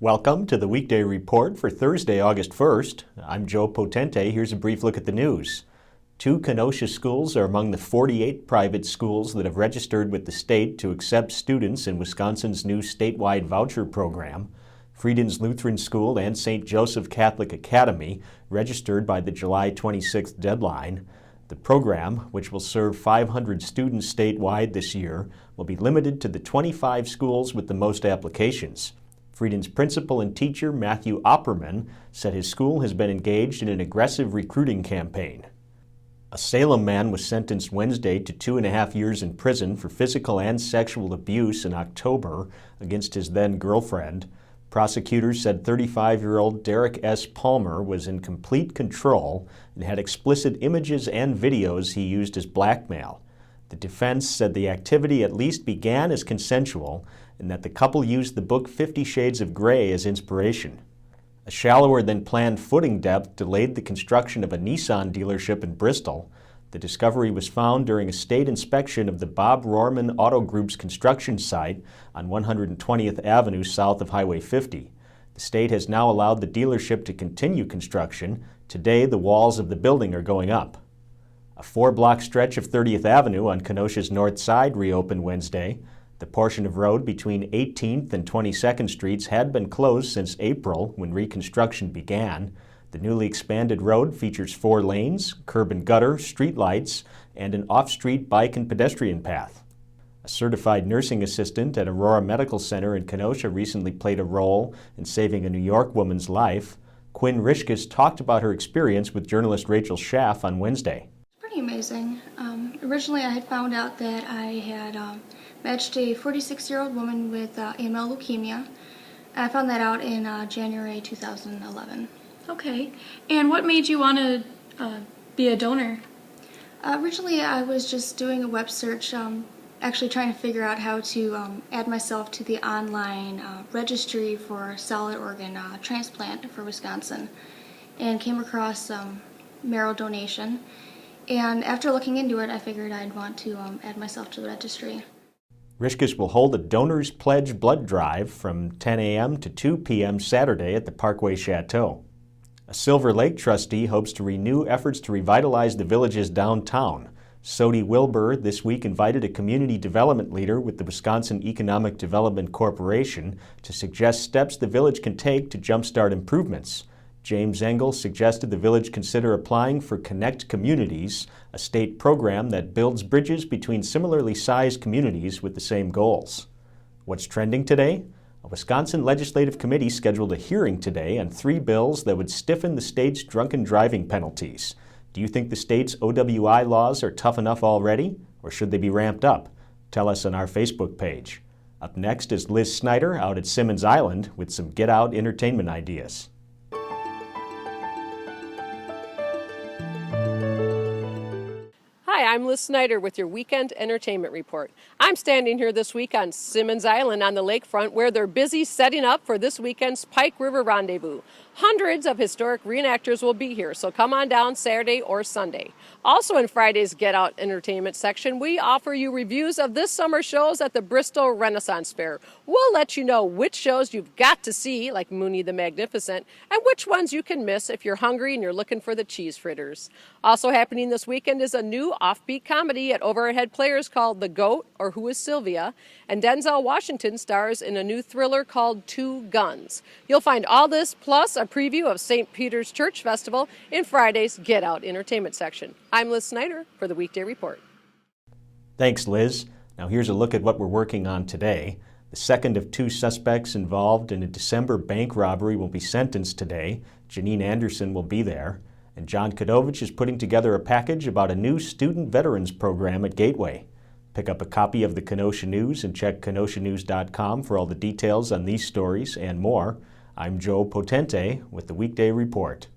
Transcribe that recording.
Welcome to the Weekday Report for Thursday, August 1st. I'm Joe Potente. Here's a brief look at the news. 2 Kenosha schools are among the 48 private schools that have registered with the state to accept students in Wisconsin's new statewide voucher program. Frieden's Lutheran School and St. Joseph Catholic Academy registered by the July 26th deadline. The program, which will serve 500 students statewide this year, will be limited to the 25 schools with the most applications. Frieden's principal and teacher, Matthew Opperman, said his school has been engaged in an aggressive recruiting campaign. A Salem man was sentenced Wednesday to 2.5 years in prison for physical and sexual abuse in October against his then-girlfriend. Prosecutors said 35-year-old Derek S. Palmer was in complete control and had explicit images and videos he used as blackmail. The defense said the activity at least began as consensual and that the couple used the book 50 Shades of Grey as inspiration. A shallower than planned footing depth delayed the construction of a Nissan dealership in Bristol. The discovery was found during a state inspection of the Bob Rohrman Auto Group's construction site on 120th Avenue south of Highway 50. The state has now allowed the dealership to continue construction. Today, the walls of the building are going up. A 4-block stretch of 30th Avenue on Kenosha's north side reopened Wednesday. The portion of road between 18th and 22nd Streets had been closed since April when reconstruction began. The newly expanded road features 4 lanes, curb and gutter, street lights, and an off-street bike and pedestrian path. A certified nursing assistant at Aurora Medical Center in Kenosha recently played a role in saving a New York woman's life. Quinn Rishkis talked about her experience with journalist Rachel Schaff on Wednesday. Pretty amazing. Originally I had found out that I had matched a 46-year-old woman with AML leukemia. I found that out in January 2011. Okay. And what made you want to be a donor? Originally I was just doing a web search, actually trying to figure out how to add myself to the online registry for solid organ transplant for Wisconsin, and came across marrow donation. And after looking into it, I figured I'd want to add myself to the registry. Rishkis will hold a Donors Pledge blood drive from 10 a.m. to 2 p.m. Saturday at the Parkway Chateau. A Silver Lake trustee hopes to renew efforts to revitalize the village's downtown. Sodi Wilbur this week invited a community development leader with the Wisconsin Economic Development Corporation to suggest steps the village can take to jumpstart improvements. James Engel suggested the village consider applying for Connect Communities, a state program that builds bridges between similarly sized communities with the same goals. What's trending today? A Wisconsin legislative committee scheduled a hearing today on 3 bills that would stiffen the state's drunken driving penalties. Do you think the state's OWI laws are tough enough already, or should they be ramped up? Tell us on our Facebook page. Up next is Liz Snyder out at Simmons Island with some get-out entertainment ideas. Hi, I'm Liz Snyder with your Weekend Entertainment Report. I'm standing here this week on Simmons Island on the lakefront where they're busy setting up for this weekend's Pike River Rendezvous. Hundreds of historic reenactors will be here, so come on down Saturday or Sunday. Also in Friday's Get Out Entertainment section, we offer you reviews of this summer's shows at the Bristol Renaissance Fair. We'll let you know which shows you've got to see, like Mooney the Magnificent, and which ones you can miss if you're hungry and you're looking for the cheese fritters. Also happening this weekend is a new offbeat comedy at Overhead Players called The Goat, or Who is Sylvia? And Denzel Washington stars in a new thriller called Two Guns. You'll find all this plus a preview of St. Peter's Church Festival in Friday's Get Out Entertainment section. I'm Liz Snyder for the Weekday Report. Thanks, Liz. Now here's a look at what we're working on today. The second of 2 suspects involved in a December bank robbery will be sentenced today. Janine Anderson will be there. And John Kadovich is putting together a package about a new student veterans program at Gateway. Pick up a copy of the Kenosha News and check kenoshanews.com for all the details on these stories and more. I'm Joe Potente with the Weekday Report.